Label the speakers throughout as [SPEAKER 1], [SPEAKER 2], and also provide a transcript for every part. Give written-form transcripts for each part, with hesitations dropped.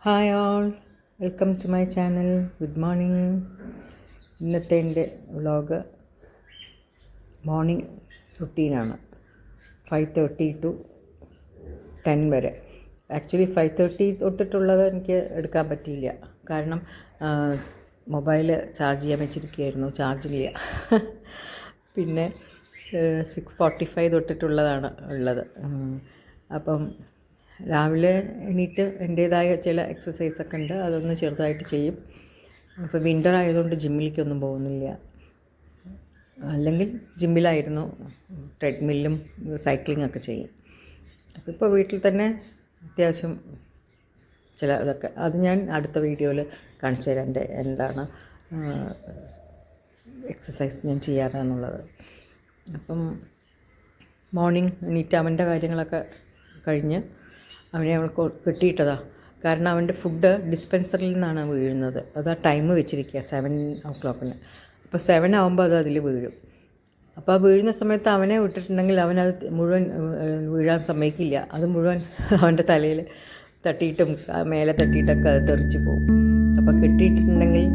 [SPEAKER 1] Hi all, welcome to my channel. Good morning. ഇന്നത്തെ എൻ്റെ vlog morning റുട്ടീനാണ്. 5:30 to 10 വരെ. Actually 5:30 തൊട്ടിട്ടുള്ളത് എനിക്ക് എടുക്കാൻ പറ്റിയില്ല. കാരണം മൊബൈൽ ചാർജ് ചെയ്യാൻ വെച്ചിരിക്കുകയായിരുന്നു, ചാർജില്ല. പിന്നെ 6:45 തൊട്ടിട്ടുള്ളതാണ് ഉള്ളത്. അപ്പം രാവിലെ എണീറ്റ് എൻ്റേതായ ചില എക്സസൈസൊക്കെ ഉണ്ട്, അതൊന്ന് ചെറുതായിട്ട് ചെയ്യും. അപ്പോൾ വിൻ്റർ ആയതുകൊണ്ട് ജിമ്മിലേക്കൊന്നും പോകുന്നില്ല. അല്ലെങ്കിൽ ജിമ്മിലായിരുന്നു, ട്രെഡ്മില്ലും സൈക്ലിങ്ങൊക്കെ ചെയ്യും. അപ്പോൾ ഇപ്പോൾ വീട്ടിൽ തന്നെ അത്യാവശ്യം ചില ഇതൊക്കെ, അത് ഞാൻ അടുത്ത വീഡിയോയിൽ കാണിച്ചു തരാം. എന്താണ് എക്സസൈസ് ഞാൻ ചെയ്യാറാണെന്നുള്ളത്. അപ്പം മോർണിംഗ് എണീറ്റ് അവൻ്റെ കാര്യങ്ങളൊക്കെ കഴിഞ്ഞ് അവനെ അവൾക്ക് കെട്ടിയിട്ടതാണ്. കാരണം അവൻ്റെ ഫുഡ് ഡിസ്പെൻസറിൽ നിന്നാണ് വീഴുന്നത്. അത് ആ ടൈം വെച്ചിരിക്കുക 7 o'clock. അപ്പോൾ 7 ആകുമ്പോൾ അത് അതിൽ വീഴും. അപ്പോൾ ആ വീഴുന്ന സമയത്ത് അവനെ വിട്ടിട്ടുണ്ടെങ്കിൽ അവനത് മുഴുവൻ വീഴാൻ സമ്മതിക്കില്ല. അത് മുഴുവൻ അവൻ്റെ തലയിൽ തട്ടിയിട്ടും മേലെ തട്ടിയിട്ടൊക്കെ അത് തെറിച്ച് പോകും. അപ്പോൾ കെട്ടിയിട്ടുണ്ടെങ്കിൽ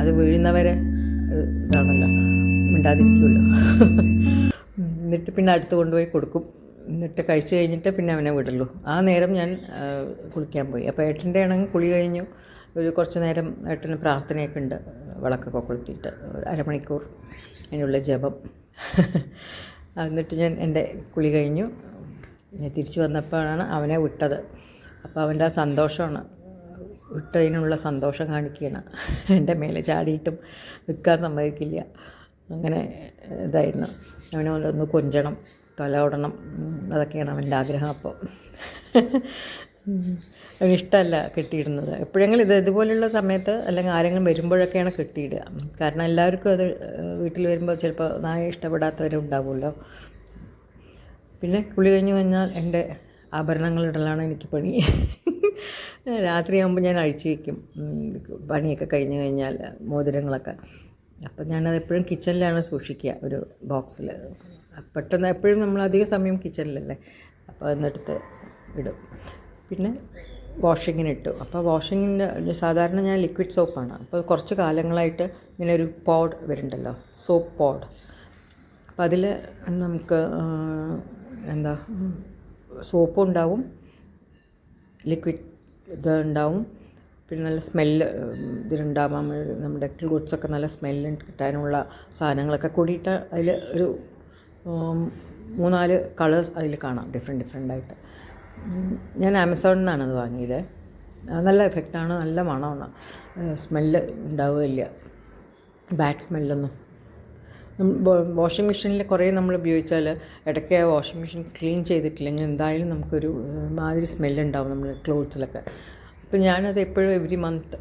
[SPEAKER 1] അത് വീഴുന്നവരെ ഇതാണല്ലോ, മിണ്ടാതിരിക്കുമല്ലോ. എന്നിട്ട് പിന്നെ അടുത്ത് കൊണ്ടുപോയി കൊടുക്കും. എന്നിട്ട് കഴിച്ച് കഴിഞ്ഞിട്ട് പിന്നെ അവനെ വിടുള്ളൂ. ആ നേരം ഞാൻ കുളിക്കാൻ പോയി. അപ്പോൾ ഏട്ടൻ്റെ ആണെങ്കിൽ കുളി കഴിഞ്ഞു. ഒരു കുറച്ച് നേരം ഏട്ടന് പ്രാർത്ഥനയൊക്കെ ഉണ്ട്, വിളക്കൊക്കെ കൊളുത്തിയിട്ട് 1/2 മണിക്കൂർ അതിനുള്ള ജപം. എന്നിട്ട് ഞാൻ എൻ്റെ കുളി കഴിഞ്ഞു. ഞാൻ തിരിച്ച് വന്നപ്പോഴാണ് അവനെ വിട്ടത്. അപ്പോൾ അവൻ്റെ ആ സന്തോഷമാണ്, വിട്ടതിനുള്ള സന്തോഷം കാണിക്കുകയാണ്. എൻ്റെ മേലെ ചാടിയിട്ടും നിൽക്കാൻ സമ്മതിക്കില്ല. അങ്ങനെ ഇതായിരുന്നു. അവനെ ഒന്ന് കൊഞ്ചണം, തലോടണം, അതൊക്കെയാണ് അവൻ്റെ ആഗ്രഹം. അപ്പോൾ അവനിഷ്ടമല്ല കെട്ടിയിടുന്നത്. എപ്പോഴെങ്കിലും ഇതുപോലുള്ള സമയത്ത് അല്ലെങ്കിൽ ആരെങ്കിലും വരുമ്പോഴൊക്കെയാണ് കെട്ടിയിടുക. കാരണം എല്ലാവർക്കും അത് വീട്ടിൽ വരുമ്പോൾ ചിലപ്പോൾ നായ ഇഷ്ടപ്പെടാത്തവരും ഉണ്ടാവുമല്ലോ. പിന്നെ കുളി കഴിഞ്ഞ് കഴിഞ്ഞാൽ എൻ്റെ ആഭരണങ്ങളിടലാണ് എനിക്ക് പണി. രാത്രിയാകുമ്പോൾ ഞാൻ അഴിച്ചു വയ്ക്കും, പണിയൊക്കെ കഴിഞ്ഞ് കഴിഞ്ഞാൽ മോതിരങ്ങളൊക്കെ. അപ്പം ഞാനത് എപ്പോഴും കിച്ചണിലാണ് സൂക്ഷിക്കുക, ഒരു ബോക്സിൽ. പെട്ടെന്ന് എപ്പോഴും നമ്മൾ അധിക സമയം കിച്ചണിലല്ലേ, അപ്പോൾ അതെടുത്ത് ഇടും. പിന്നെ വാഷിങ്ങിനിട്ടു. അപ്പോൾ വാഷിങ്ങിൻ്റെ സാധാരണ ഞാൻ ലിക്വിഡ് സോപ്പാണ്. അപ്പോൾ കുറച്ച് കാലങ്ങളായിട്ട് ഇങ്ങനെ ഒരു പോഡ് വരുന്നുണ്ടല്ലോ, സോപ്പ് പോഡ്. അപ്പം അതിൽ നമുക്ക് എന്താ സോപ്പും ഉണ്ടാവും, ലിക്വിഡ് ഇത് ഉണ്ടാവും, പിന്നെ നല്ല സ്മെല്ല് ഇതിലുണ്ടാവാൻ നമ്മുടെ ക്ലോത്ത്സൊക്കെ നല്ല സ്മെല്ല് കിട്ടാനുള്ള സാധനങ്ങളൊക്കെ കൂടിയിട്ട് അതിൽ ഒരു 3-4 കളേഴ്സ് അതിൽ കാണാം, ഡിഫറെൻ്റായിട്ട്. ഞാൻ ആമസോണിൽ നിന്നാണ് അത് വാങ്ങിയത്. നല്ല എഫക്റ്റാണ്, നല്ല മണമാണ്, സ്മെല്ല് ഉണ്ടാവുകയില്ല, ബാഡ് സ്മെല്ലൊന്നും. വാഷിംഗ് മെഷീനിൽ കുറേ നമ്മൾ ഉപയോഗിച്ചാൽ ഇടയ്ക്ക് വാഷിംഗ് മെഷീൻ ക്ലീൻ ചെയ്തിട്ടില്ലെങ്കിൽ എന്തായാലും നമുക്കൊരു മാതിരി സ്മെല്ലുണ്ടാവും നമ്മുടെ ക്ലോത്ത്സിലൊക്കെ. അപ്പോൾ ഞാനത് എപ്പോഴും എവറി മന്ത്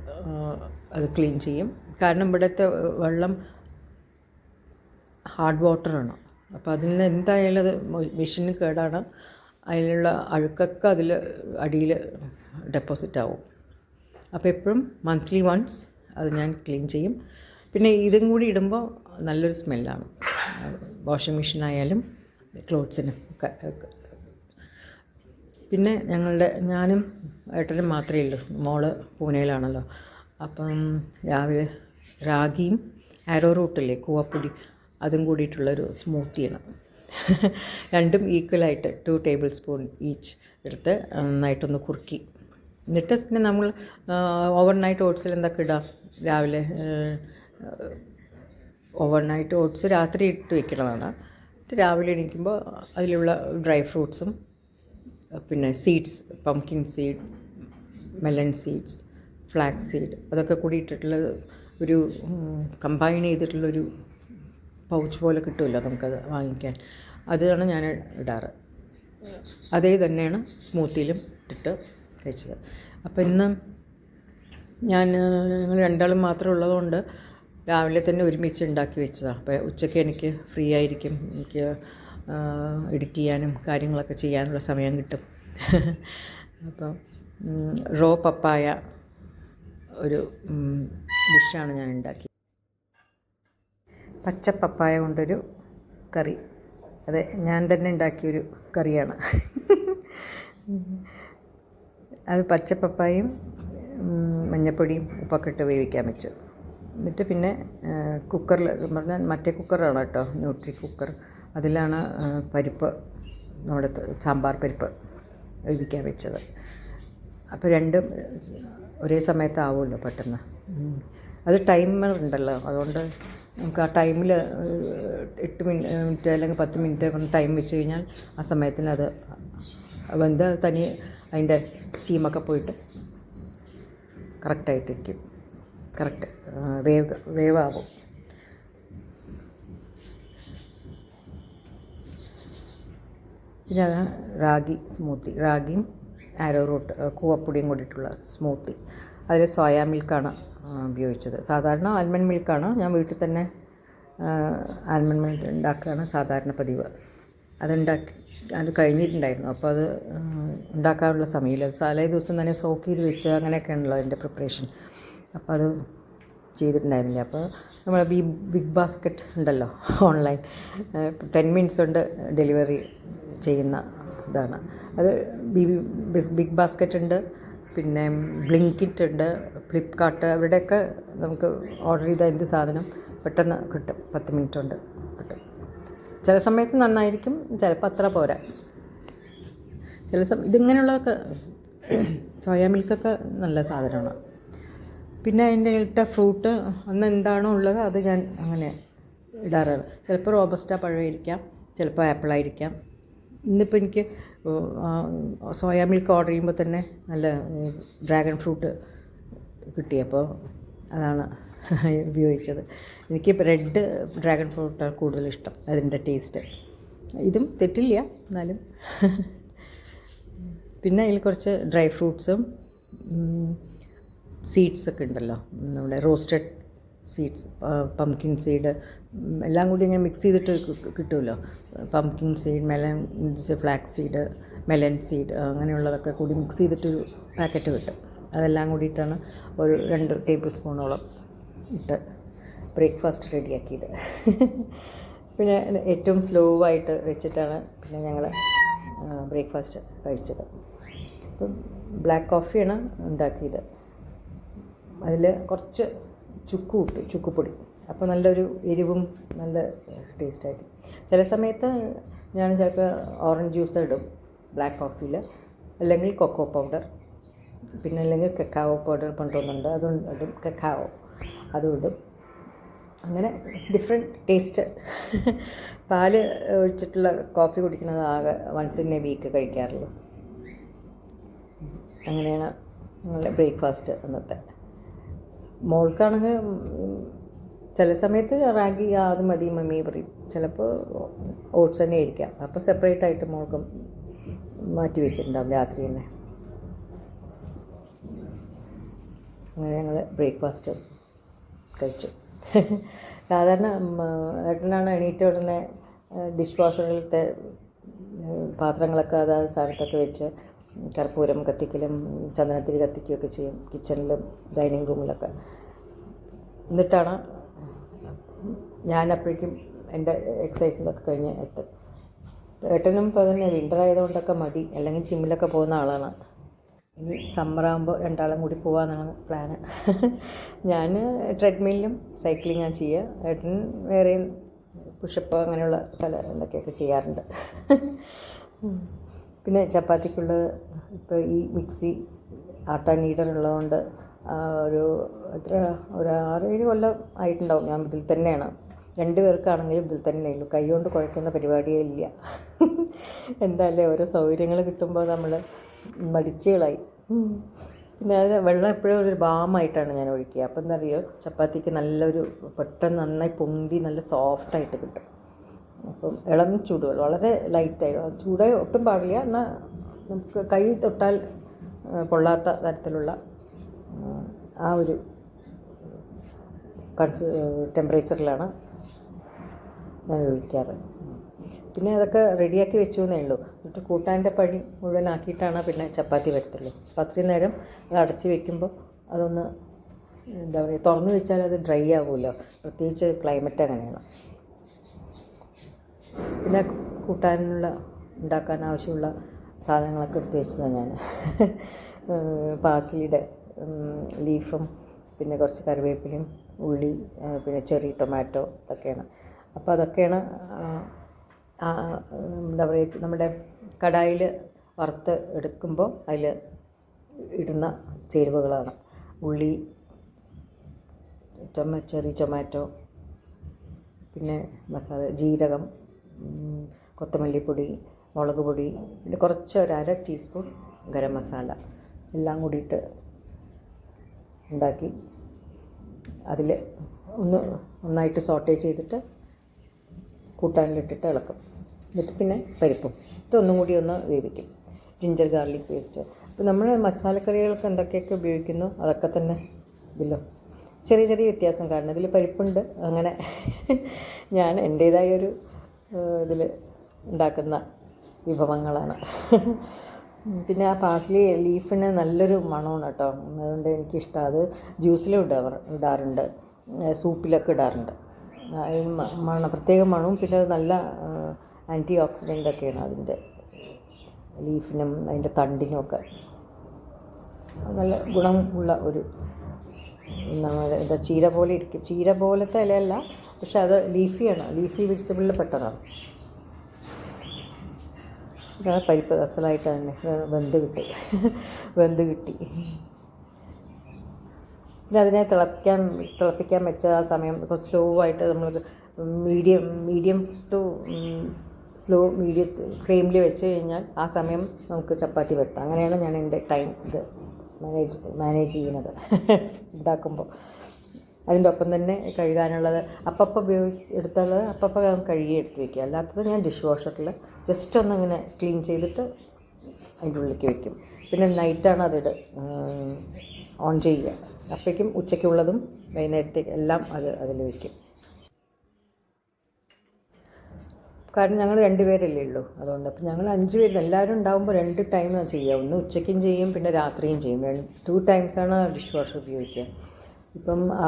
[SPEAKER 1] അത് ക്ലീൻ ചെയ്യും. കാരണം ഇവിടുത്തെ വെള്ളം ഹാർഡ് വാട്ടറാണ്. അപ്പോൾ അതിൽ നിന്ന് എന്തായാലും അത് മെഷീന് കേടാണ്. അതിലുള്ള അഴുക്കൊക്കെ അതിൽ അടിയിൽ ഡെപ്പോസിറ്റ് ആവും. അപ്പോൾ എപ്പോഴും മന്ത്ലി വൺസ് അത് ഞാൻ ക്ലീൻ ചെയ്യും. പിന്നെ ഇതും കൂടി ഇടുമ്പോൾ നല്ലൊരു സ്മെല്ലാണ്, വാഷിംഗ് മെഷീനായാലും ക്ലോത്ത്സിനും ഒക്കെ. പിന്നെ ഞാനും ഏട്ടനും മാത്രമേ ഉള്ളൂ, മോള് പൂനെയിലാണല്ലോ. അപ്പം രാവിലെ റാഗിയും ആരോ റൂട്ടില്ലേ, കൂവപ്പൊടി, അതും കൂടിയിട്ടുള്ളൊരു സ്മൂത്തിയാണ്. രണ്ടും ഈക്വലായിട്ട് 2 tablespoon ഈച്ച് എടുത്ത് നന്നായിട്ടൊന്ന് കുറുക്കി. എന്നിട്ട് പിന്നെ നമ്മൾ ഓവർനൈറ്റ് ഓട്സിൽ എന്തൊക്കെ ഇടാം, രാവിലെ ഓവർനൈറ്റ് ഓട്സ് രാത്രി ഇട്ട് വെക്കുന്നതാണ്. രാവിലെ എണീക്കുമ്പോൾ അതിലുള്ള ഡ്രൈ ഫ്രൂട്ട്സും പിന്നെ seeds, pumpkin seed, melon seeds, flax seed, അതൊക്കെ കൂടി ഇട്ടിട്ടുള്ള ഒരു കമ്പൈൻ ചെയ്തിട്ടുള്ളൊരു പൗച്ച് പോലെ കിട്ടുമല്ലോ നമുക്കത് വാങ്ങിക്കാൻ. അതാണ് ഞാൻ ഇടാറ്. അതേ തന്നെയാണ് സ്മൂത്തിയിലും ഇട്ടിട്ട് കഴിച്ചത്. അപ്പോൾ ഇന്ന് ഞങ്ങൾ രണ്ടാളും മാത്രം ഉള്ളതുകൊണ്ട് രാവിലെ തന്നെ ഒരുമിച്ച് ഉണ്ടാക്കി വെച്ചതാണ്. അപ്പോൾ ഉച്ചയ്ക്ക് എനിക്ക് ഫ്രീ ആയിരിക്കും, എനിക്ക് എഡിറ്റ് ചെയ്യാനും കാര്യങ്ങളൊക്കെ ചെയ്യാനുള്ള സമയം കിട്ടും. അപ്പം റോ പപ്പായ ഒരു ഡിഷാണ് ഞാൻ ഉണ്ടാക്കി. പച്ച പപ്പായ കൊണ്ടൊരു കറി, അതെ ഞാൻ തന്നെ ഉണ്ടാക്കിയൊരു കറിയാണ്. അത് പച്ചപ്പപ്പായും മഞ്ഞൾപ്പൊടിയും ഉപ്പൊക്കെ ഇട്ട് വേവിക്കാൻ വെച്ചു. എന്നിട്ട് പിന്നെ കുക്കറിൽ പറഞ്ഞാൽ മറ്റേ കുക്കറാണ് കേട്ടോ, ന്യൂട്രി കുക്കർ. അതിലാണ് പരിപ്പ്, നമ്മുടെ സാമ്പാർ പരിപ്പ് വേവിക്കാൻ വെച്ചത്. അപ്പോൾ രണ്ടും ഒരേ സമയത്താവുമല്ലോ പെട്ടെന്ന്. അത് ടൈമർ ഉണ്ടല്ലോ, അതുകൊണ്ട് നമുക്ക് ആ ടൈമിൽ 8 മിനിറ്റ് അല്ലെങ്കിൽ 10 മിനിറ്റ് കൊണ്ട് ടൈം വെച്ച് കഴിഞ്ഞാൽ ആ സമയത്തിന് അത് വെന്ത് തനിയെ അതിൻ്റെ സ്റ്റീമൊക്കെ പോയിട്ട് കറക്റ്റായിട്ടിരിക്കും, കറക്റ്റ് വേവാകും. പിന്നെ അത് റാഗി സ്മൂത്തി, റാഗിയും ആരോ റൂട്ട് കൂവപ്പൊടിയും കൂടിയിട്ടുള്ള സ്മൂത്തി. അതിൽ സോയാ മിൽക്കാണ് ഉപയോഗിച്ചത്. സാധാരണ ആൽമണ്ട് മിൽക്കാണ്, ഞാൻ വീട്ടിൽ തന്നെ ആൽമണ്ട് മിൽക്ക് ഉണ്ടാക്കുകയാണ് സാധാരണ പതിവ്. അത് കഴിഞ്ഞിട്ടുണ്ടായിരുന്നു. അപ്പോൾ അത് ഉണ്ടാക്കാനുള്ള സമയമില്ല. തലേ ദിവസം തന്നെ സോക്ക് ചെയ്ത് വെച്ച് അങ്ങനെയൊക്കെയാണല്ലോ അതിൻ്റെ പ്രിപ്പറേഷൻ. അപ്പോൾ അത് ചെയ്തിട്ടുണ്ടായിരുന്നില്ല. അപ്പോൾ നമ്മൾ ബിഗ് ബാസ്ക്കറ്റ് ഉണ്ടല്ലോ ഓൺലൈൻ, 10 മിനിറ്റ്സ് കൊണ്ട് ഡെലിവറി ചെയ്യുന്ന ഇതാണ് അത്. ബിഗ് ബാസ്ക്കറ്റ് ഉണ്ട്, പിന്നെ ബ്ലിങ്കിറ്റ് ഉണ്ട്, ഫ്ലിപ്കാർട്ട്, അവരുടെയൊക്കെ നമുക്ക് ഓർഡർ ചെയ്ത എന്ത് സാധനം പെട്ടെന്ന് കിട്ടും, 10 മിനിറ്റ് കൊണ്ട് കിട്ടും. ചില സമയത്ത് നന്നായിരിക്കും, ചിലപ്പോൾ അത്ര പോരാ. ഇതിങ്ങനെയുള്ളതൊക്കെ സോയാ മിൽക്കൊക്കെ നല്ല സാധനമാണ്. പിന്നെ അതിൻ്റെ ഇട്ട ഫ്രൂട്ട് അന്ന് എന്താണോ ഉള്ളത് അത് ഞാൻ അങ്ങനെ ഇടാറാണ്. ചിലപ്പോൾ റോബസ്റ്റ പഴമായിരിക്കാം, ചിലപ്പോൾ ആപ്പിളായിരിക്കാം. ഇന്നിപ്പോൾ എനിക്ക് സോയാ മിൽക്ക് ഓർഡർ ചെയ്യുമ്പോൾ തന്നെ നല്ല ഡ്രാഗൺ ഫ്രൂട്ട് കിട്ടിയപ്പോൾ അതാണ് ഉപയോഗിച്ചത്. എനിക്ക് റെഡ് ഡ്രാഗൺ ഫ്രൂട്ടാണ് കൂടുതലിഷ്ടം, അതിൻ്റെ ടേസ്റ്റ്. ഇതും തെറ്റില്ല എന്നാലും. പിന്നെ അതിൽ കുറച്ച് ഡ്രൈ ഫ്രൂട്ട്സും സീഡ്സൊക്കെ ഉണ്ടല്ലോ, നമ്മുടെ റോസ്റ്റഡ് സീഡ്സ്, പംകിൻ സീഡ് എല്ലാം കൂടി ഇങ്ങനെ മിക്സ് ചെയ്തിട്ട് കിട്ടുമല്ലോ. Pumpkin seed, flax seed, melon seed, അങ്ങനെയുള്ളതൊക്കെ കൂടി മിക്സ് ചെയ്തിട്ടൊരു പാക്കറ്റ് കിട്ടും. അതെല്ലാം കൂടിയിട്ടാണ് ഒരു 2 ടേബിൾ സ്പൂണോളം ഇട്ട് ബ്രേക്ക്ഫാസ്റ്റ് റെഡിയാക്കിയത്. പിന്നെ ഏറ്റവും സ്ലോ ആയിട്ട് വെച്ചിട്ടാണ് പിന്നെ ഞങ്ങൾ ബ്രേക്ക്ഫാസ്റ്റ് കഴിച്ചത്. അപ്പം ബ്ലാക്ക് കോഫിയാണ് ഉണ്ടാക്കിയത്. അതിൽ കുറച്ച് ചുക്ക് ഇട്ടു, ചുക്കുപൊടി. അപ്പോൾ നല്ലൊരു എരിവും നല്ല ടേസ്റ്റായിട്ട്. ചില സമയത്ത് ഞാൻ ചിലപ്പോൾ ഓറഞ്ച് ജ്യൂസ് ഇടും ബ്ലാക്ക് കോഫിയിൽ, അല്ലെങ്കിൽ കൊക്കോ പൗഡർ, പിന്നെ അല്ലെങ്കിൽ കക്കാവോ പൗഡർ കൊണ്ടുവന്നുണ്ട്, അതും ഇടും, കക്കാവോ അതും ഇടും. അങ്ങനെ ഡിഫറെൻറ്റ് ടേസ്റ്റ്. പാല് ഒഴിച്ചിട്ടുള്ള കോഫി കുടിക്കുന്നത് ആകെ വൺസ് ഇൻ എ വീക്ക് കഴിക്കാറുള്ളൂ. അങ്ങനെയാണ് ഞങ്ങളുടെ ബ്രേക്ക്ഫാസ്റ്റ് അന്നത്തെ. മോൾക്കാണെങ്കിൽ ചില സമയത്ത് റാഗി അത് മതി മമ്മി പറയും, ചിലപ്പോൾ ഓട്സ് തന്നെ ആയിരിക്കാം. അപ്പോൾ സെപ്പറേറ്റ് ആയിട്ട് മോൾക്കും മാറ്റി വെച്ചിട്ടുണ്ടാവും രാത്രി തന്നെ. അങ്ങനെ ഞങ്ങൾ ബ്രേക്ക്ഫാസ്റ്റ് കഴിച്ചു. സാധാരണ ഏട്ടനാണ് എണീറ്റ ഉടനെ ഡിഷ് വാഷറിലത്തെ പാത്രങ്ങളൊക്കെ അതായത് സ്ഥലത്തൊക്കെ വെച്ച് കർപ്പൂരം കത്തിക്കലും ചന്ദനത്തിരി കത്തിക്കുകയൊക്കെ ചെയ്യും, കിച്ചണിലും ഡൈനിങ് റൂമിലൊക്കെ. എന്നിട്ടാണ് ഞാൻ അപ്പോഴേക്കും എൻ്റെ എക്സസൈസിലൊക്കെ കഴിഞ്ഞ് എത്തും. ഏട്ടനും ഇപ്പോൾ തന്നെ വിൻ്റർ ആയതുകൊണ്ടൊക്കെ മടി, അല്ലെങ്കിൽ ജിമ്മിലൊക്കെ പോകുന്ന ആളാണ്. ഇനി സമ്മറാകുമ്പോൾ രണ്ടാളും കൂടി പോകാമെന്നാണ് പ്ലാന്. ഞാൻ ട്രെഡ്മില്ലും സൈക്ലിങ്ങാണ് ചെയ്യുക, ഏട്ടൻ വേറെയും പുഷപ്പ് അങ്ങനെയുള്ള പല എന്തൊക്കെയൊക്കെ ചെയ്യാറുണ്ട്. പിന്നെ ചപ്പാത്തിക്കുള്ളത് ഇപ്പോൾ ഈ മിക്സി ആട്ട നീഡർ ഉള്ളതുകൊണ്ട് ഒരു 6-7 കൊല്ലം ആയിട്ടുണ്ടാവും ഞാൻ ഇതിൽ തന്നെയാണ്. 2 പേർക്കാണെങ്കിലും ഇതിൽ തന്നെ ഉള്ളൂ, കൈ കൊണ്ട് കുഴയ്ക്കുന്ന പരിപാടിയേ ഇല്ല. എന്തായാലും ഓരോ സൗകര്യങ്ങൾ കിട്ടുമ്പോൾ നമ്മൾ മടിച്ചുകളായി. പിന്നെ അതിന് വെള്ളം എപ്പോഴും ഒരു ബാമായിട്ടാണ് ഞാൻ ഒഴിക്കുക. അപ്പം എന്താ അറിയോ, ചപ്പാത്തിക്ക് നല്ലൊരു പെട്ടെന്ന് നന്നായി പൊന്തി നല്ല സോഫ്റ്റായിട്ട് കിട്ടും. അപ്പം ഇളം ചൂടുകൾ വളരെ ലൈറ്റായി, ചൂടായി ഒട്ടും പാടില്ല, എന്നാൽ നമുക്ക് കൈ തൊട്ടാൽ പൊള്ളാത്ത തരത്തിലുള്ള ആ ഒരു ടെമ്പറേച്ചറിലാണ് ഞാൻ ഒഴിക്കാറ്. പിന്നെ അതൊക്കെ റെഡിയാക്കി വെച്ചു എന്നേ ഉള്ളൂ. എന്നിട്ട് കൂട്ടാൻ്റെ പണി മുഴുവനാക്കിയിട്ടാണ് പിന്നെ ചപ്പാത്തി വരത്തുള്ളൂ. അപ്പോൾ അത്രയും നേരം അത് അടച്ച് വെക്കുമ്പോൾ അതൊന്ന് എന്താ പറയുക, തുറന്ന് വെച്ചാൽ അത് ഡ്രൈ ആവുമല്ലോ, പ്രത്യേകിച്ച് ക്ലൈമറ്റ് അങ്ങനെയാണ്. പിന്നെ ഉണ്ടാക്കാൻ ആവശ്യമുള്ള സാധനങ്ങളൊക്കെ എടുത്ത് വെച്ചതാണ് ഞാൻ. പാർസലിയുടെ ലീഫും പിന്നെ കുറച്ച് കറിവേപ്പിലയും ഉള്ളി പിന്നെ ചെറി ടൊമാറ്റോ ഇതൊക്കെയാണ്. അപ്പോൾ അതൊക്കെയാണ് എന്താ പറയുക നമ്മുടെ കടായിൽ വറുത്ത് എടുക്കുമ്പോൾ അതിൽ ഇടുന്ന ചേരുവകളാണ്. ഉള്ളി, ചെറി ടൊമാറ്റോ, പിന്നെ മസാല ജീരകം, കൊത്തമല്ലിപ്പൊടി, മുളക് പൊടി, പിന്നെ കുറച്ച് ഒരു 1/2 ടീസ്പൂൺ ഗരം മസാല എല്ലാം കൂടിയിട്ട് ഉണ്ടാക്കി അതിൽ നന്നായിട്ട് സോട്ടേ ചെയ്തിട്ട് കൂട്ടാനിലിട്ടിട്ട് ഇളക്കും. എന്നിട്ട് പിന്നെ പരിപ്പും ഇതൊന്നും കൂടി ഒന്ന് വേവിക്കും. Ginger garlic paste. അപ്പോൾ നമ്മൾ മസാലക്കറികൾക്ക് എന്തൊക്കെയൊക്കെ ഉപയോഗിക്കുന്നു അതൊക്കെ തന്നെ ഇതിലും ചെറിയ ചെറിയ വ്യത്യാസം. കാരണം ഇതിൽ പരിപ്പുണ്ട്. അങ്ങനെ ഞാൻ എൻ്റേതായൊരു ഇതിൽ ഉണ്ടാക്കുന്ന വിഭവങ്ങളാണ്. പിന്നെ ആ പാസ്ലി ലീഫിന് നല്ലൊരു മണമാണ് കേട്ടോ. അതുകൊണ്ട് എനിക്കിഷ്ടമാണ്. അത് ജ്യൂസിലും ഇടാറുണ്ട്, സൂപ്പിലൊക്കെ ഇടാറുണ്ട്. പ്രത്യേക മണവും പിന്നെ അത് നല്ല ആൻറ്റി ഓക്സിഡൻ്റൊക്കെയാണ് അതിൻ്റെ ലീഫിനും അതിൻ്റെ തണ്ടിനുമൊക്കെ നല്ല ഗുണമുള്ള ഒരു എന്താ ചീര പോലെ ഇരിക്കും. ചീര പോലത്തെ ഇലയല്ല, പക്ഷെ അത് ലീഫി വെജിറ്റബിളിൽ പെട്ടതാണ്. പരിപ്പ് അസലായിട്ട് തന്നെ വെന്ത് കിട്ടി. പിന്നെ അതിനെ തിളപ്പിക്കാൻ വെച്ച ആ സമയം സ്ലോ ആയിട്ട് നമ്മൾ മീഡിയം ടു മീഡിയം ഫ്ലെയിമിൽ വെച്ച് കഴിഞ്ഞാൽ ആ സമയം നമുക്ക് ചപ്പാത്തി വരുത്താം. അങ്ങനെയാണ് ഞാൻ എൻ്റെ ടൈം ഇത് മാനേജ് ചെയ്യുന്നത് ഉണ്ടാക്കുമ്പോൾ. അതിൻ്റെ ഒപ്പം തന്നെ കഴുകാനുള്ളത് അപ്പം എടുത്തുള്ളത് അപ്പം കഴുകി എടുത്ത് വയ്ക്കുക. അല്ലാത്തത് ഞാൻ ഡിഷ് വാഷറിൽ ജസ്റ്റ് ഒന്നിങ്ങനെ ക്ലീൻ ചെയ്തിട്ട് അതിൻ്റെ ഉള്ളിലേക്ക് വയ്ക്കും. പിന്നെ നൈറ്റാണ് ഓൺ ചെയ്യുക. അപ്പോഴേക്കും ഉച്ചയ്ക്കുള്ളതും വൈകുന്നേരത്തേക്ക് എല്ലാം അതിൽ വയ്ക്കും. കാരണം ഞങ്ങൾ 2 പേരല്ലേ ഉള്ളൂ. അതുകൊണ്ട് അപ്പോൾ ഞങ്ങൾ 5 പേര് എല്ലാവരും ഉണ്ടാകുമ്പോൾ 2 ടൈമാണ് ചെയ്യുക. ഒന്ന് ഉച്ചയ്ക്കും ചെയ്യും, പിന്നെ രാത്രിയും ചെയ്യും. 2 ടൈംസാണ് ഡിഷ് വാഷർ ഉപയോഗിക്കുക.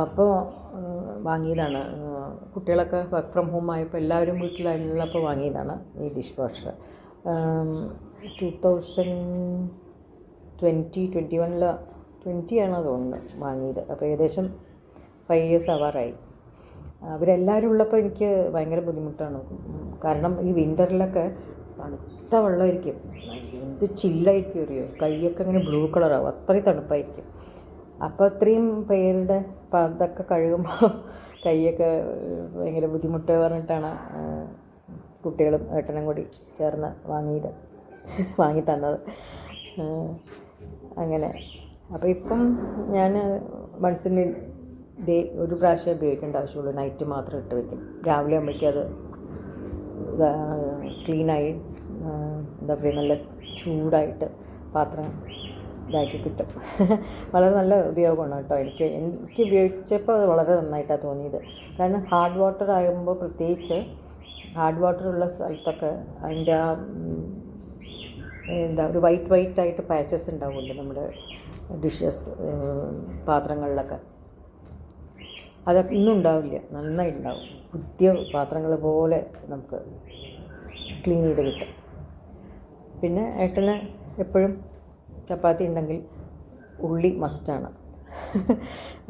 [SPEAKER 1] അപ്പോൾ വാങ്ങിയതാണ്. കുട്ടികളൊക്കെ വർക്ക് ഫ്രം ഹോം ആയപ്പോൾ എല്ലാവരും വീട്ടിലായിരുന്നപ്പോൾ വാങ്ങിയതാണ് ഈ ഡിഷ് വാഷർ. 2020 ആണോ തോന്നുന്നു വാങ്ങിയത്. അപ്പോൾ ഏകദേശം 5 years ആവാറായി. അവരെല്ലാവരും ഉള്ളപ്പോൾ എനിക്ക് ഭയങ്കര ബുദ്ധിമുട്ടാണ്. കാരണം ഈ വിൻ്ററിലൊക്കെ തണുത്ത വെള്ളമായിരിക്കും. എന്ത് ചില്ലായിരിക്കും അറിയോ. കൈയൊക്കെ ഇങ്ങനെ ബ്ലൂ കളറാവും, അത്രയും തണുപ്പായിരിക്കും. അപ്പോൾ അത്രയും പേരുടെ ഇതൊക്കെ കഴുകുമ്പോൾ കൈയൊക്കെ ഭയങ്കര ബുദ്ധിമുട്ട് പറഞ്ഞിട്ടാണ് കുട്ടികളും ഏട്ടനും കൂടി ചേർന്ന് വാങ്ങി തന്നത്. അങ്ങനെ അപ്പോൾ ഇപ്പം ഞാൻ വൺസിന് ഒരു പ്രാവശ്യം ഉപയോഗിക്കേണ്ട ആവശ്യമുള്ളൂ. നൈറ്റ് മാത്രം ഇട്ട് വയ്ക്കും. രാവിലെ ആകുമ്പോഴേക്കും അത് ക്ലീനായി എന്താ പറയുക നല്ല ചൂടായിട്ട് പാത്രം ഇതാക്കി കിട്ടും. വളരെ നല്ല ഉപയോഗമാണ് കേട്ടോ. എനിക്ക് ഉപയോഗിച്ചപ്പോൾ അത് വളരെ നന്നായിട്ടാണ് തോന്നിയത്. കാരണം ഹാർഡ് വാട്ടർ ആകുമ്പോൾ, പ്രത്യേകിച്ച് ഹാർഡ് വാട്ടർ ഉള്ള സ്ഥലത്തൊക്കെ അതിൻ്റെ ആ എന്താ ഒരു വൈറ്റായിട്ട് പാച്ചസ് ഉണ്ടാവുമല്ലോ നമ്മുടെ ഡിഷസ് പാത്രങ്ങളിലൊക്കെ. അതൊക്കെ ഇന്നും ഉണ്ടാവില്ല, നന്നായിട്ടുണ്ടാവും. പുതിയ പാത്രങ്ങൾ പോലെ നമുക്ക് ക്ലീൻ ചെയ്ത് കിട്ടും. പിന്നെ ഏട്ടന് എപ്പോഴും ചപ്പാത്തി ഉണ്ടെങ്കിൽ ഉള്ളി മസ്റ്റാണ്.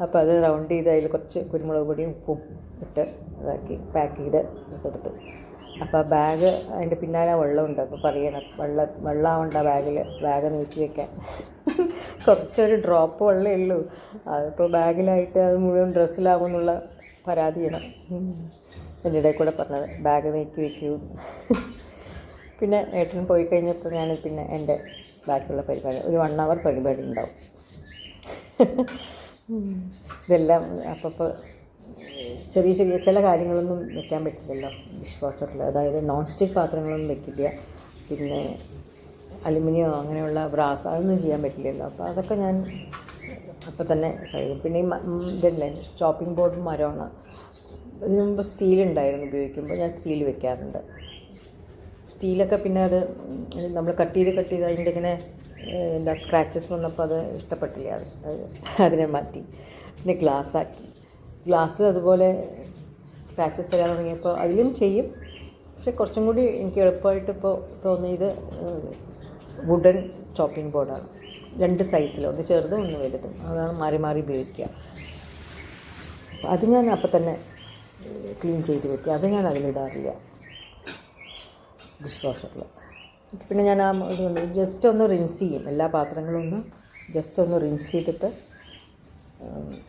[SPEAKER 1] അപ്പോൾ അത് റൗണ്ട് ചെയ്ത് അതിൽ കുറച്ച് കുരുമുളക് പൊടിയും ഉപ്പും ഇട്ട് ഇതാക്കി പാക്ക് ചെയ്ത് കൊടുത്തു. അപ്പോൾ ബാഗ് അതിൻ്റെ പിന്നാലെ വെള്ളമുണ്ട്. അപ്പോൾ പറയണം വെള്ളമാവണ്ട ബാഗ് നീക്കി വയ്ക്കാൻ. കുറച്ചൊരു ഡ്രോപ്പ് വെള്ളമേ ഉള്ളൂ. അതിപ്പോൾ ബാഗിലായിട്ട് അത് മുഴുവൻ ഡ്രസ്സിലാകുമെന്നുള്ള പരാതിയാണ് എൻ്റെ ഇടയിൽ കൂടെ പറഞ്ഞത്. ബാഗ് നീക്കി വയ്ക്കൂ. പിന്നെ ഏട്ടൻ പോയി കഴിഞ്ഞപ്പോൾ ഞാൻ പിന്നെ എൻ്റെ ബാക്കിയുള്ള പരിപാടി ഒരു 1 hour പരിപാടി ഉണ്ടാവും. ഇതെല്ലാം അപ്പോൾ ചെറിയ ചില കാര്യങ്ങളൊന്നും വെക്കാൻ പറ്റില്ലല്ലോ ഡിഷ് വാഷറിൽ. അതായത് നോൺ സ്റ്റിക്ക് പാത്രങ്ങളൊന്നും വെക്കില്ല. പിന്നെ അലുമിനിയോ അങ്ങനെയുള്ള ബ്രാസ് അതൊന്നും ചെയ്യാൻ പറ്റില്ലല്ലോ. അപ്പോൾ അതൊക്കെ ഞാൻ അപ്പോൾ തന്നെ കഴിയും. പിന്നെ ഈ ഇതല്ലേ ചോപ്പിംഗ് ബോർഡ് മരമാണ്. ഇതിന് മുമ്പ് സ്റ്റീലുണ്ടായിരുന്നു ഉപയോഗിക്കുമ്പോൾ. ഞാൻ സ്റ്റീൽ വെക്കാറുണ്ട്. സ്റ്റീലൊക്കെ പിന്നെ അത് നമ്മൾ കട്ട് ചെയ്ത് അതിൻ്റെ ഇങ്ങനെ എന്താ സ്ക്രാച്ചസ് വന്നപ്പോൾ അത് ഇഷ്ടപ്പെട്ടില്ല. അതിനെ മാറ്റി പിന്നെ ഗ്ലാസ് അതുപോലെ സ്ക്രാച്ചസ് വരാൻ തുടങ്ങിയപ്പോൾ അതിലും ചെയ്യും. പക്ഷെ കുറച്ചും കൂടി എനിക്ക് എളുപ്പമായിട്ട് ഇപ്പോൾ തോന്നിയത് വുഡൻ ചോപ്പിംഗ് ബോർഡാണ്. 2 സൈസിൽ, ഒന്ന് ചെറുതും ഒന്ന് വലുതും, അതാണ് മാറി മാറി ഉപയോഗിക്കുക. അത് ഞാൻ അപ്പം തന്നെ ക്ലീൻ ചെയ്ത് വെക്കുക. അത് ഞാൻ അതിലിടാറില്ല ഡിഷ് വാഷറിൽ. പിന്നെ ഞാൻ ആ ഇതുകൊണ്ട് ജസ്റ്റ് ഒന്ന് റിൻസ് ചെയ്യും, എല്ലാ പാത്രങ്ങളും ഒന്ന് ജസ്റ്റ് ഒന്ന് റിൻസ് ചെയ്തിട്ട്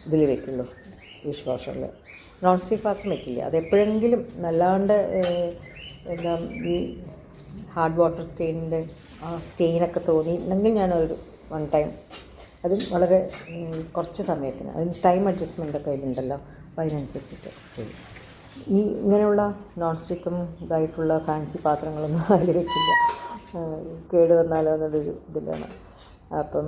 [SPEAKER 1] ഇതിൽ വെക്കുള്ളൂ, ഡിഷ് വാഷറിൽ. നോൺ സ്റ്റിക്ക് പാത്രം വെക്കില്ല, അത് എപ്പോഴെങ്കിലും നല്ലാണ്ട് എന്താ ഈ ഹാർഡ് വാട്ടർ സ്റ്റെയിനിൻ്റെ ആ സ്റ്റെയിനൊക്കെ തോന്നിയിട്ടുണ്ടെങ്കിൽ ഞാനൊരു 1 ടൈം, അതും വളരെ കുറച്ച് സമയത്തിന്, അതിന് ടൈം അഡ്ജസ്റ്റ്മെൻ്റൊക്കെ അതിലുണ്ടല്ലോ, അപ്പോൾ അതിനനുസരിച്ചിട്ട് ചെയ്യും. ഈ ഇങ്ങനെയുള്ള നോൺ സ്റ്റിക്കും ഇതായിട്ടുള്ള ഫാൻസി പാത്രങ്ങളൊന്നും അതിൽ വെക്കില്ല, കേട് വന്നാലോ എന്നുള്ളൊരു ഇതിലാണ്. അപ്പം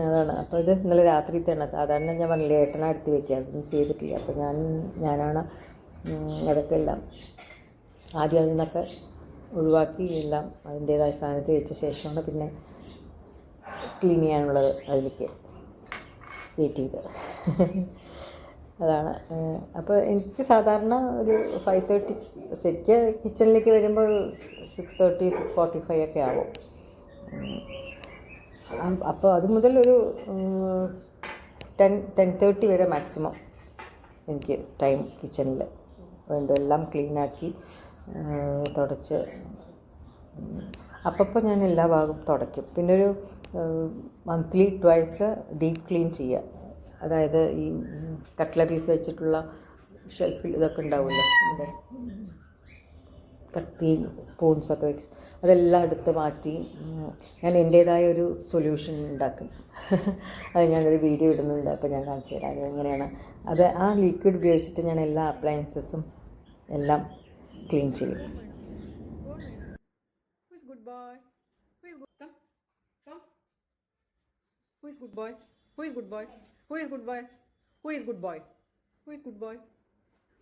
[SPEAKER 1] അതാണ്. അപ്പോൾ ഇത് ഇന്നലെ രാത്രിത്തെയാണ്. സാധാരണ ഞാൻ പറഞ്ഞില്ലേ ഏട്ടനാ എടുത്ത് വെക്കുക, അതൊന്നും ചെയ്തിട്ടില്ല. അപ്പോൾ ഞാനാണ് അതൊക്കെ എല്ലാം ആദ്യം അതിൽ നിന്നൊക്കെ ഒഴിവാക്കി എല്ലാം അതിൻ്റേതായ സ്ഥാനത്ത് വെച്ച ശേഷമാണ് പിന്നെ ക്ലീൻ ചെയ്യാനുള്ളത് അതിലേക്ക് വെയിറ്റ് ചെയ്ത്. അതാണ്. അപ്പോൾ എനിക്ക് സാധാരണ ഒരു 5:30 ശരിക്കും കിച്ചണിലേക്ക് വരുമ്പോൾ 6:30 6:45 ഒക്കെ ആവും. അപ്പോൾ അത് മുതൽ ഒരു 10:30 വരെ മാക്സിമം എനിക്ക് ടൈം കിച്ചണിൽ വേണ്ട, എല്ലാം ക്ലീനാക്കി തുടച്ച് അപ്പോൾ ഞാൻ എല്ലാ ഭാഗവും തുടയ്ക്കും. പിന്നെ ഒരു മന്ത്ലി ട്വൈസ് ഡീപ്പ് ക്ലീൻ ചെയ്യുക. അതായത് ഈ കട്ട്ലറീസ് വെച്ചിട്ടുള്ള ഷെൽഫിൽ ഇതൊക്കെ ഉണ്ടാവുമല്ലോ, നമ്മുടെ കത്തി സ്പൂൺസൊക്കെ വെച്ച് അതെല്ലാം എടുത്ത് മാറ്റി ഞാൻ എൻ്റേതായ ഒരു സൊല്യൂഷൻ ഉണ്ടാക്കും. അത് ഞാനൊരു വീഡിയോ ഇടുന്നുണ്ട്, അപ്പോൾ ഞാൻ കാണിച്ചു തരാം എങ്ങനെയാണ് അത്. ആ ലിക്വിഡ് ഉപയോഗിച്ചിട്ട് ഞാൻ എല്ലാ അപ്ലയൻസസും എല്ലാം ക്ലീൻ ചെയ്യും.
[SPEAKER 2] Who is good boy? Who is good boy? Who is good boy? Who is good boy? Who is good boy?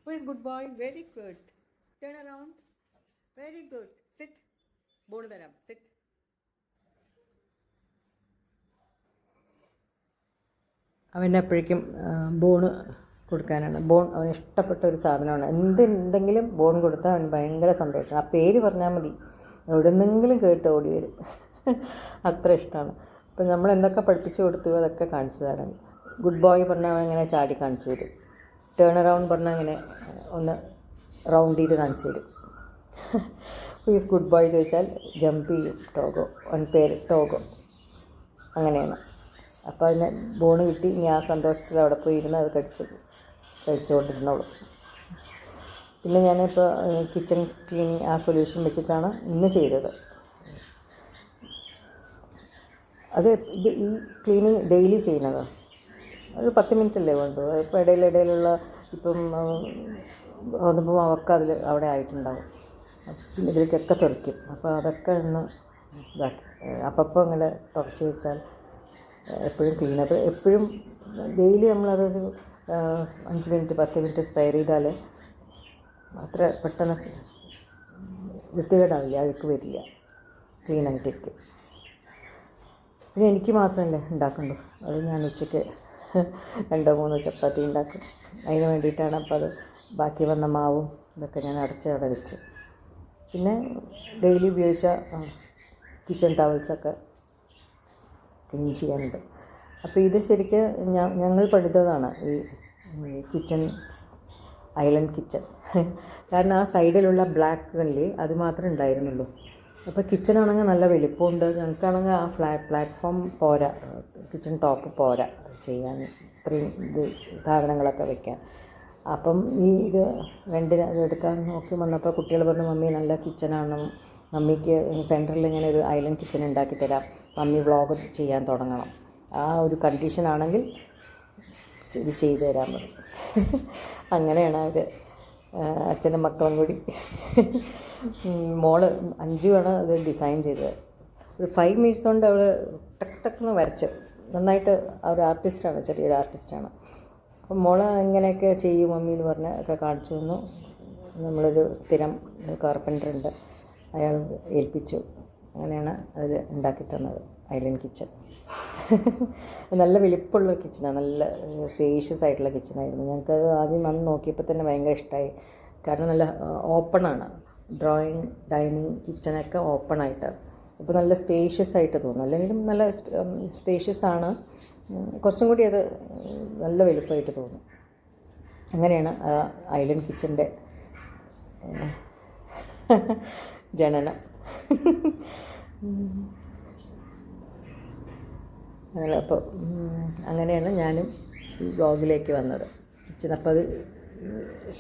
[SPEAKER 2] Who is good boy? Very good. Turn around. Very good. Sit. Bone tharam. Sit.
[SPEAKER 1] അവന് എപ്പോഴേക്കും born കൊടുക്കാനാണ്. Bone അവന് ഇഷ്ടപ്പെട്ട ഒരു സാധനമാണ്. എന്തെങ്കിലും bone കൊടുത്താൽ അവന് ഭയങ്കര സന്തോഷം. ആ പേര് പറഞ്ഞാൽ മതി, എവിടെ നിന്നെങ്കിലും കേട്ട് ഓടി വരും. അത്ര ഇഷ്ടമാണ്. അപ്പം നമ്മൾ എന്തൊക്കെ പഠിപ്പിച്ചു കൊടുത്തു അതൊക്കെ കാണിച്ചു തരാം. ഗുഡ് ബോയ് പറഞ്ഞാൽ അവൻ അങ്ങനെ ചാടി കാണിച്ചു തരും. ടേൺ അറൗണ്ട് പറഞ്ഞാൽ അങ്ങനെ ഒന്ന് റൗണ്ട് ചെയ്ത് കാണിച്ചു തരും. പ്ലീസ് ഗുഡ് ബോയ് ചോദിച്ചാൽ ജമ്പ് ചെയ്യും. ടോഗോ, അവൻ പേര് ടോഗോ, അങ്ങനെയാണ്. അപ്പോൾ അതിന് ബോണ് കിട്ടി, ഇനി ആ സന്തോഷത്തിൽ അവിടെ പോയി ഇരുന്ന് അത് കഴിച്ചുകൊണ്ടിരുന്നോളൂ. പിന്നെ ഞാനിപ്പോൾ കിച്ചൺ ക്ലീനിങ് ആ സൊല്യൂഷൻ വെച്ചിട്ടാണ് ഇന്ന് ചെയ്തത്. അത് ഈ ക്ലീനിങ് ഡെയിലി ചെയ്യുന്നതാണ്. ഒരു 10 മിനിറ്റല്ലേ വേണ്ടു. ഇപ്പോൾ ഇടയിലുള്ള ഇപ്പം വന്നപ്പോൾ അവർക്ക് അവിടെ ആയിട്ടുണ്ടാവും. പിന്നെ ഇതിലേക്കൊക്കെ തെറിക്കും. അപ്പോൾ അതൊക്കെ ഒന്ന് ഇതാക്കി അപ്പം അങ്ങനെ തുടച്ച് വെച്ചാൽ എപ്പോഴും ക്ലീനപ്പ്, എപ്പോഴും ഡെയിലി നമ്മളതൊരു 5 മിനിറ്റ് 10 മിനിറ്റ് സ്പെയർ ചെയ്താൽ അത്ര പെട്ടെന്ന് വൃത്തികേടാവില്ല, അഴുക്ക് വരില്ല, ക്ലീനായിട്ടിരിക്കും. പിന്നെ എനിക്ക് മാത്രമല്ലേ ഉണ്ടാക്കണ്ടു. അത് ഞാൻ ഉച്ചയ്ക്ക് 2-3 ചപ്പാത്തി ഉണ്ടാക്കും. അതിന് വേണ്ടിയിട്ടാണ്. അപ്പോൾ അത് ബാക്കി വന്ന മാവും ഇതൊക്കെ ഞാൻ അടച്ച് അവിടെ വെച്ചു. പിന്നെ ഡെയിലി ഉപയോഗിച്ച കിച്ചൺ ടവൽസൊക്കെ ക്ലീൻ ചെയ്യാനുണ്ട്. അപ്പോൾ ഇത് ശരിക്കും ഞങ്ങൾ പണിതതാണ് ഈ കിച്ചൺ, ഐലൻഡ് കിച്ചൺ. കാരണം ആ സൈഡിലുള്ള ബ്ലാക്ക് കല്ല് അത് മാത്രമേ ഉണ്ടായിരുന്നുള്ളൂ. അപ്പോൾ കിച്ചണാണെങ്കിൽ നല്ല വലിപ്പമുണ്ട്. ഞങ്ങൾക്കാണെങ്കിൽ ആ പ്ലാറ്റ്ഫോം പോരാ, കിച്ചൺ ടോപ്പ് പോരാ ചെയ്യാൻ, ഇത്രയും ഇത് സാധനങ്ങളൊക്കെ വെക്കാൻ. അപ്പം ഇത് റെൻറ്റിന് ഇത് എടുക്കാൻ നോക്കി വന്നപ്പോൾ കുട്ടികൾ പറഞ്ഞു, മമ്മി നല്ല കിച്ചണാണ്, മമ്മിക്ക് സെൻറ്ററിൽ ഇങ്ങനെ ഒരു ഐലൻഡ് കിച്ചൺ ഉണ്ടാക്കി തരാം, മമ്മി വ്ളോഗ് ചെയ്യാൻ തുടങ്ങണം, ആ ഒരു കണ്ടീഷനാണെങ്കിൽ ഇത് ചെയ്തു തരാൻ പറഞ്ഞു. അങ്ങനെയാണ് അവർ അച്ഛനും മക്കളും കൂടി. മോള് അഞ്ചുമാണ് ഇത് ഡിസൈൻ ചെയ്തത്. ഒരു 5 മിനിറ്റ്സ് കൊണ്ട് അവൾ ടക്കെന്ന് വരച്ചു. നന്നായിട്ട് ഒരു ആർട്ടിസ്റ്റാണ്, ചെറിയൊരു ആർട്ടിസ്റ്റാണ്. അപ്പം മോള് ഇങ്ങനെയൊക്കെ ചെയ്യും മമ്മി എന്ന് പറഞ്ഞ് ഒക്കെ കാണിച്ചു തന്നു. നമ്മളൊരു സ്ഥിരം കാർപ്പൻ്ററുണ്ട്, അയാൾ ഏൽപ്പിച്ചു. അങ്ങനെയാണ് അതിൽ ഉണ്ടാക്കി തന്നത് ഐലൻഡ് കിച്ചൺ. നല്ല വലിപ്പമുള്ള കിച്ചണാണ്, നല്ല സ്പേഷ്യസ് ആയിട്ടുള്ള കിച്ചണായിരുന്നു. ഞങ്ങൾക്കത് ആദ്യം വന്ന് നോക്കിയപ്പോൾ തന്നെ ഭയങ്കര ഇഷ്ടമായി. കാരണം നല്ല ഓപ്പണാണ്, ഡ്രോയിങ് ഡൈനിങ് കിച്ചണൊക്കെ ഓപ്പണായിട്ട് അപ്പോൾ നല്ല സ്പേഷ്യസ് ആയിട്ട് തോന്നും. അല്ലെങ്കിലും നല്ല സ്പേഷ്യസ് ആണ്, കുറച്ചും കൂടി അത് നല്ല വലുപ്പമായിട്ട് തോന്നും. അങ്ങനെയാണ് ഐലൻഡ് കിച്ചൻ്റെ ജനനം. അങ്ങനെ അപ്പോൾ അങ്ങനെയാണ് ഞാനും ഈ വ്ളോഗിലേക്ക് വന്നത്. അപ്പോൾ അത്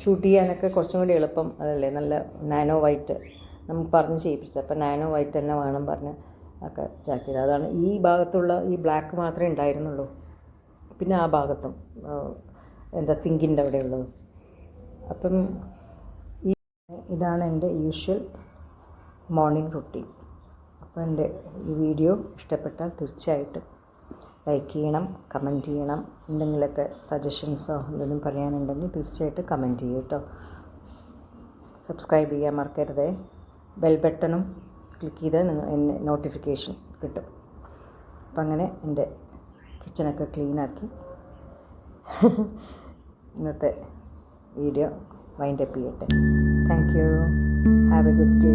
[SPEAKER 1] ഷൂട്ട് ചെയ്യാനൊക്കെ കുറച്ചും കൂടി എളുപ്പം അതല്ലേ, നല്ല നാനോ വൈറ്റ് നമുക്ക് പറഞ്ഞ് ചെയ്യിപ്പിച്ചത്. അപ്പോൾ നാനോ വൈറ്റ് തന്നെ വേണം പറഞ്ഞ് ഒക്കെ ചാക്കിയത്. അതാണ് ഈ ഭാഗത്തുള്ള ഈ ബ്ലാക്ക് മാത്രമേ ഉണ്ടായിരുന്നുള്ളൂ. പിന്നെ ആ ഭാഗത്തും എന്താ സിങ്കിൻ്റെ അവിടെ ഉള്ളത്. അപ്പം ഇതാണ് എൻ്റെ യൂഷ്വൽ മോർണിംഗ് റുട്ടീൻ. അപ്പോൾ എൻ്റെ ഈ വീഡിയോ ഇഷ്ടപ്പെട്ടാൽ തീർച്ചയായിട്ടും ലൈക്ക് ചെയ്യണം, കമൻറ്റ് ചെയ്യണം. എന്തെങ്കിലുമൊക്കെ സജഷൻസോ എന്തെങ്കിലും പറയാനുണ്ടെങ്കിൽ തീർച്ചയായിട്ടും കമൻറ്റ് ചെയ്യൂ കേട്ടോ. സബ്സ്ക്രൈബ് ചെയ്യാൻ മറക്കരുതേ. ബെൽ ബട്ടണും ക്ലിക്ക് ചെയ്താൽ എന്നെ നോട്ടിഫിക്കേഷൻ കിട്ടും. അപ്പം അങ്ങനെ എൻ്റെ കിച്ചണൊക്കെ ക്ലീനാക്കി ഇന്നത്തെ വീഡിയോ വൈൻഡപ്പ് ചെയ്യട്ടെ. Thank you. Have A good day.